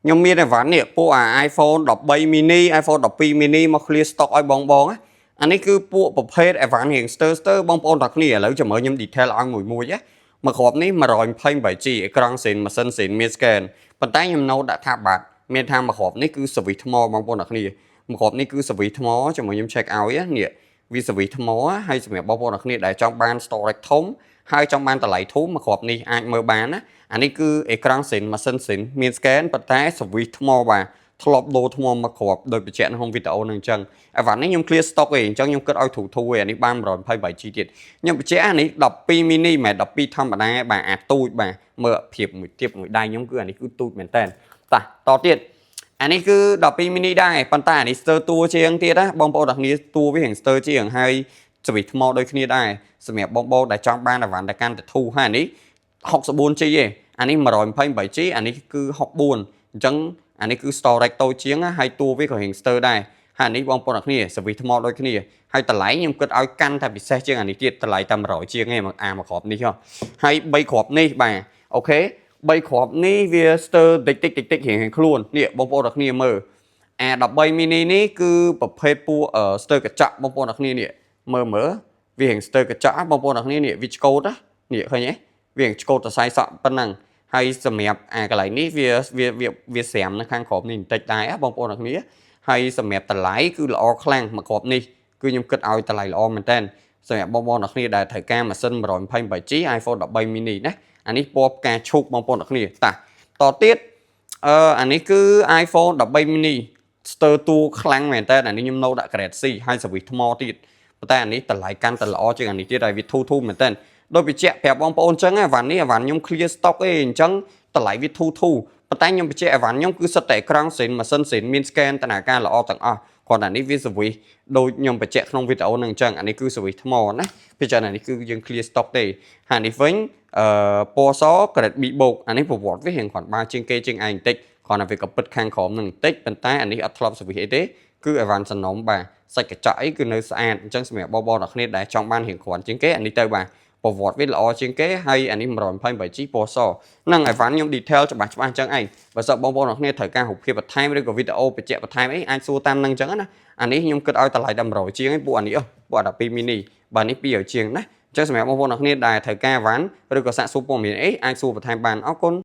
nhưng miền này ván nè po iPhone 13 mini iPhone 12 mini mà clear stock ai bong á anh ấy cứ poประเภทไอ้ván hiện stir บองปอนตักนี่แล้วจะมายัง detail เอาหมวยáมาขอบนี้มารอยเพลงใบจีกลางเส้นมาเส้นเส้นมีสแกนปัจจัยยังโน้ตđã tháp bạc មានថាមកខប់នេះគឺសវិថ្មបងប្អូនអ្នកគ្នាមកខប់នេះគឺសវិថ្មជាមួយខ្ញុំ check out នេះវាសវិថ្មហើយសម្រាប់បងប្អូនអ្នកគ្នាដែលចង់បាន storage ធំហើយចង់បានតម្លៃធំមកខប់នេះអាចមើលបានណាអានេះគឺអេក្រង់សិនម៉ាស៊ីនសិនមាន scan ប៉ុន្តែសវិថ្មបាទធ្លាប់ដូរថ្មមកគ្រាប់ដោយបញ្ជាក់នៅក្នុងវីដេអូនឹងអញ្ចឹងអាវ៉ាន់នេះខ្ញុំ clear stock ឯងអញ្ចឹងខ្ញុំគិតឲ្យធូរឯងនេះបាន 128G ទៀតខ្ញុំបញ្ជាក់អានេះ12 mini មិនមែន12ធម្មតាបាទអាទូចបាទមើលភាពមួយទៀតមួយដៃខ្ញុំគឺអានេះគឺទូចមែនតើតទៀតអានេះគឺ12 mini ដែរប៉ុន្តែអានេះស្ទើរតួជាងទៀតណាបងប្អូនទាំងគ្នាតួវារៀងស្ទើរជាងហើយសវិថ្មដូចគ្នាដែរសម្រាប់បងប្អូនដែលចង់បានអាវ៉ាន់ដែលកាន់តែធូរហើយអានេះ 64G ឯងអានេះ 128G អានេះគឺ 64 អញ្ចឹងអានេះគឺ storage តូចជាងហើយតួវាក៏រៀងស្ទើរដែរហើយអានេះបងប្អូនទាំងគ្នាសវិថ្មដូចគ្នាហើយតម្លៃខ្ញុំគិតឲ្យកាន់តែពិសេសជាងអានេះទៀតតម្លៃតែ100ជាងឯងមកមកគ្រាប់នេះហើយ3គ្រាប់នេះបាទអូខេ3គ្រាប់នេះវាស្ទើរតិចរៀងខ្លួននេះបងប្អូនទាំងគ្នាមើលអា13 mini នេះគឺប្រភេទពួកស្ទើរកញ្ចក់បងប្អូនទាំងគ្នានេះមើលវារៀងស្ទើរកញ្ចក់បងប្អូនទាំងគ្នានេះវាឆ្កូតនេះឃើញទេវាឆ្កូតសរសៃសក់ប៉ុណ្ណឹងហើយសម្រាប់កន្លែងនេះវាស្រាមនៅខាងក្រោមនេះបន្តិចដែរបងប្អូនទាំងគ្នាហើយសម្រាប់តម្លៃគឺល្អខ្លាំងមកគ្រាប់នេះគឺខ្ញុំគិតឲ្យតម្លៃល្អមែនតើសម្រាប់បងប្អូនទាំងគ្នាដែលត្រូវការម៉ាស៊ីន 128G iPhone 13 mini ណាអានេះពណ៌ផ្កាឈូកបងប្អូនទាំងគ្នាតទៀតអានេះគឺ iPhone 13 mini ស្ទើរតួខ្លាំងមែនតើអានេះខ្ញុំនៅដាក់ grade C ហើយសវិថ្មទៀតប៉ុន្តែអានេះតម្លៃកាន់តែល្អជាងអានេះទៀតហើយវាធូរមែនតើដោយបញ្ជាក់ប្រាប់បងប្អូនអញ្ចឹងអាវ៉ាន់នេះអាវ៉ាន់ខ្ញុំ clear stock ឯងអញ្ចឹងតម្លៃវាធូរប៉ុន្តែខ្ញុំបញ្ជាក់អាវ៉ាន់ខ្ញុំគឺសិតតែអេក្រង់សិនម៉ាស៊ីនសិនមាន scan តនាការល្អទាំងអស់គ្រាន់តែនេះវាសវិដូចខ្ញុំបញ្ជាក់ក្នុងវីដេអូនឹងអញ្ចឹងអានេះគឺសវិថ្មណាពីច្រើនអានេះគឺយើង clear stock ទេហើយនេះវិញពណ៌ស grade B បូកអានេះប្រវត្តិវារៀងគ្រាន់បើជាងគេជាងឯងបន្តិចគ្រាន់តែវាក៏ពិតខាងក្រោមនឹងបន្តិចប៉ុន្តែអានេះអត់ធ្លាប់សវិអីទេគឺអាវ៉ាន់សំណុំបាទសាច់កញ្ចក់អីគឺនៅស្អាតអញ្ចឹងសម្រាប់បងប្អូនអ្នកគ្នាដែលចង់បានរៀងគ្រាន់ជាងគេអានេះទៅបាទប្រវត្តិវាល្អជាងគេហើយអានេះ 128G ពណ៌សហ្នឹងអាវ៉ាន់ខ្ញុំ detail ច្បាស់អញ្ចឹងឯងបើសិនបងប្អូនអ្នកគ្នាត្រូវការរូបភាពបន្ថែមឬក៏វីដេអូបញ្ជាក់បន្ថែមអីអាចសួរតាមនឹងអញ្ចឹងណាអានេះខ្ញុំគិតឲ្យតម្លៃតែ100ជាងឯងពួកអានេះពួក12 mini បាទនេះ200ជាងណាអញ្ចឹងសម្រាប់បងប្អូនអ្នកគ្នាដែលត្រូវការអាវ៉ាន់ឬក៏សាកសួរព័ត៌មានអីអាចសួរបន្ថែមបានអរគុណ